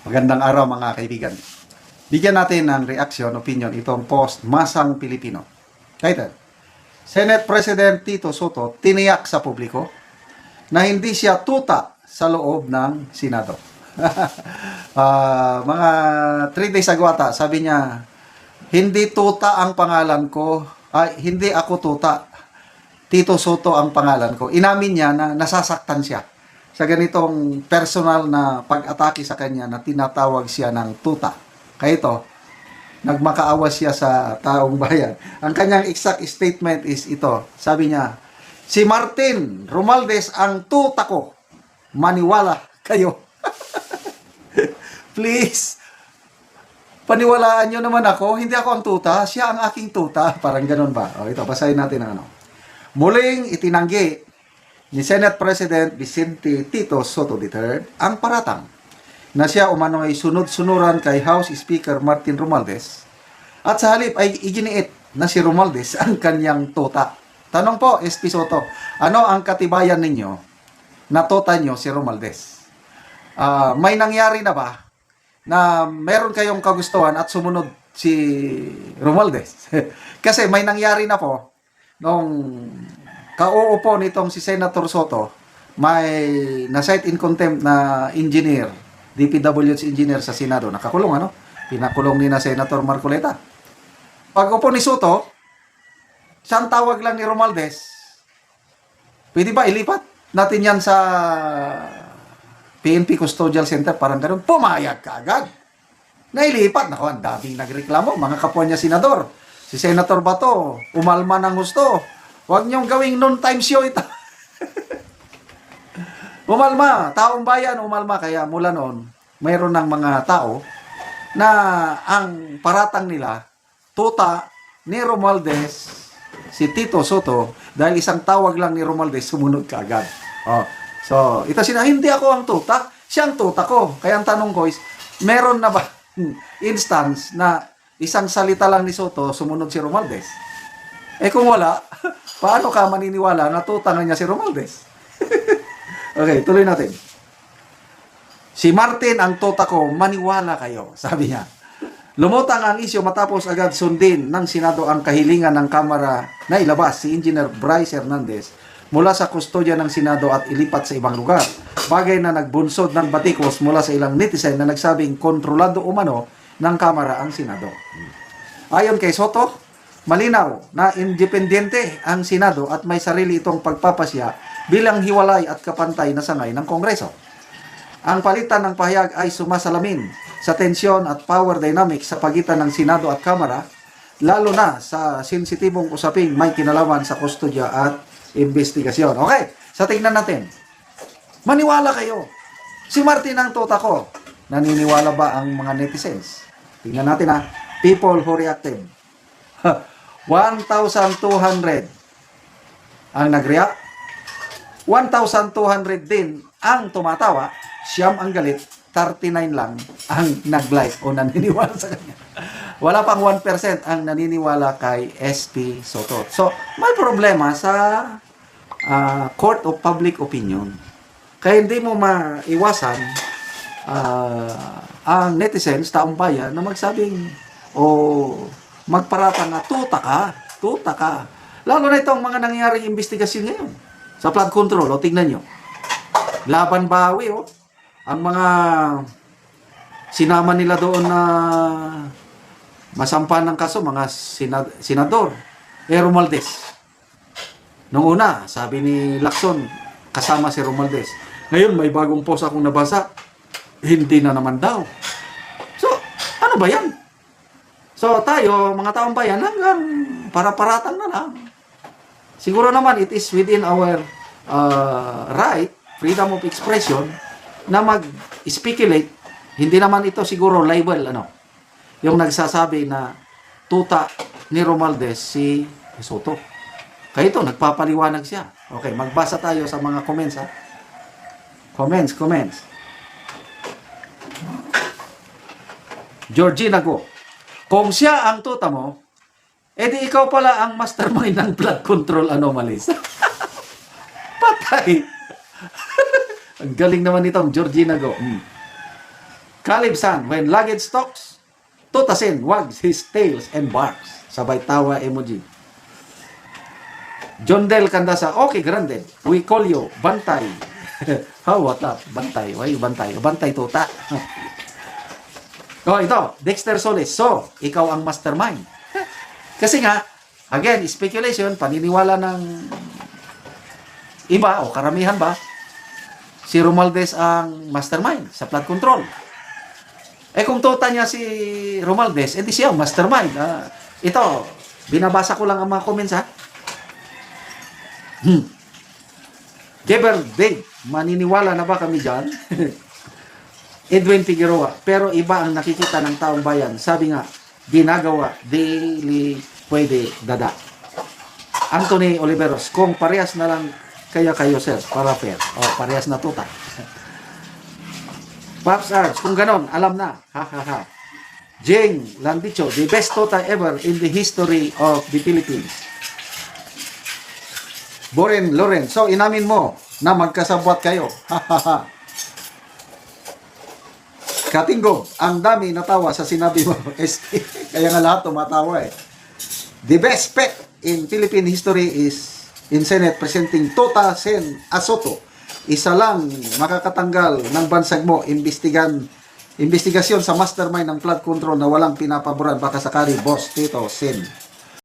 Magandang araw mga kaibigan. Bigyan natin ng reaction, opinion itong post Masang Pilipino. Title: Senate President Tito Soto tiniyak sa publiko na hindi siya tuta sa loob ng Senado. Mga 3 days ago ata, sabi niya, hindi tuta ang pangalan ko, hindi ako tuta. Tito Soto ang pangalan ko. Inamin niya na nasasaktan siya sa ganitong personal na pag-atake sa kanya na tinatawag siya ng tuta. Kaya ito, nagmakaawa siya sa taong bayan. Ang kanyang exact statement is ito. Sabi niya, si Martin Romualdez ang tuta ko. Maniwala kayo. Please, paniwalaan nyo naman ako. Hindi ako ang tuta. Siya ang aking tuta. Parang ganun ba? O, ito, basahin natin ang ano. Muling itinanggi ni Senate President Vicente Tito Soto III ang paratang na siya umano ay sunod-sunuran kay House Speaker Martin Romualdez at sa halip ay iginiit na si Romualdez ang kanyang tuta. Tanong po, SP Soto, ano ang katibayan ninyo na tuta nyo si Romualdez? May nangyari na ba na meron kayong kagustuhan at sumunod si Romualdez? Kasi may nangyari na po nung kauupo nitong si Senator Soto, may na-cite in contempt na engineer, DPWH engineer sa Senado. Nakakulong, ano? Pinakulong ni na Senator Marcoleta. Pag upo ni Soto, siyang tawag lang ni Romualdez, pwede ba ilipat natin yan sa PNP Custodial Center? Parang ganun. Pumayag ka agad. Nailipat. Naku, ang daming nagreklamo. Mga kapwa niya senador. Si Senator Bato, umalma ng gusto. Huwag niyong gawing noon-time show ito. Umalma, taong bayan, umalma. Kaya mula noon, mayroon ng mga tao na ang paratang nila, tuta ni Romualdez, si Tito Soto, dahil isang tawag lang ni Romualdez, sumunod ka agad. Oh. So, ito hindi ako ang tuta, siya ang tuta ko. Kaya ang tanong ko is, meron na ba instance na isang salita lang ni Soto, sumunod si Romualdez? Kung wala, paano ka maniniwala na tuta na niya si Romualdez? Okay, tuloy natin. Si Martin ang tuta ko, maniwala kayo, sabi niya. Lumutang ang isyu matapos agad sundin ng Senado ang kahilingan ng Kamara na ilabas si Engineer Bryce Hernandez mula sa kustodya ng Senado at ilipat sa ibang lugar. Bagay na nagbunsod ng batikos mula sa ilang netizen na nagsabing kontrolado umano ng Kamara ang Senado. Ayon kay Soto, malinaw na independente ang Senado at may sarili itong pagpapasya bilang hiwalay at kapantay na sangay ng Kongreso. Ang palitan ng pahayag ay sumasalamin sa tensyon at power dynamics sa pagitan ng Senado at Kamara, lalo na sa sensitibong usaping may kinalaman sa kustodya at investigasyon. Okay, sa tingnan natin. Maniwala kayo. Si Martin ang tuta ko. Naniniwala ba ang mga netizens? Tingnan natin ha. People who reacted. 1,200 ang nag-react. 1,200 din ang tumatawa. Siyam ang galit. 39 lang ang nag-like o naniniwala sa kanya. Wala pang 1% ang naniniwala kay SP Soto. So, may problema sa court of public opinion. Kaya hindi mo maiwasan ang netizens, taong bayan, na magsabing magparata na tuta ka. Lalo na itong mga nangyaring investigasyon ngayon sa flood control. O, tingnan nyo. Laban bawi, ang mga sinama nila doon na masampa ng kaso, mga senador. Romualdez. Noong una, sabi ni Lacson, kasama si Romualdez. Ngayon, may bagong post akong nabasa. Hindi na naman daw. So, ano ba yan? So tayo, mga taong bayan, hanggang para-paratang na lang. Siguro naman, it is within our right, freedom of expression, na mag-speculate. Hindi naman ito siguro libel, yung nagsasabi na tuta ni Romualdez si Soto. Kaya ito, nagpapaliwanag siya. Okay, magbasa tayo sa mga comments, ha? Comments. Georgina Go. Kung siya ang tuta mo, edi ikaw pala ang mastermind ng flood control anomalies. Patay. Ang galing naman nitong Georgina Go. Caleb San, when luggage talks, Tota Sen wags his tails and barks. Sabay tawa emoji. John Del Candasa, okay, granted. We call you Bantay. How, what up? Bantay. Why you Bantay? Bantay Tota. Oh, ito. Dexter Solis. So, ikaw ang mastermind. Kasi nga, again, speculation, paniniwala ng iba o karamihan ba, si Romualdez ang mastermind sa flood control. Eh kung tota niya si Romualdez, edi siya ang mastermind. Ito, binabasa ko lang ang mga comments ha. Geber Dave, maniniwala na ba kami dyan? Edwin Figueroa, pero iba ang nakikita ng taong bayan. Sabi nga, ginagawa, daily pwede dada. Anthony Oliveros, kung parehas na lang kaya kayo sir, para fair. Oh, parehas na tuta. Pops Arts, kung ganon, alam na. Ha ha ha. Jing Landicho, the best tota ever in the history of the Philippines. Boren Loren, so inamin mo na magkasabwat kayo. Ha ha ha. Katinggo, ang dami natawa sa sinabi mo. Kaya nga lahat tumatawa eh. The best pet in Philippine history is in Senate presenting Tota Sen Asoto. Isa lang makakatanggal ng bansag mo. Investigasyon sa mastermind ng flood control na walang pinapaboran. Baka sakali, boss Tito Sen.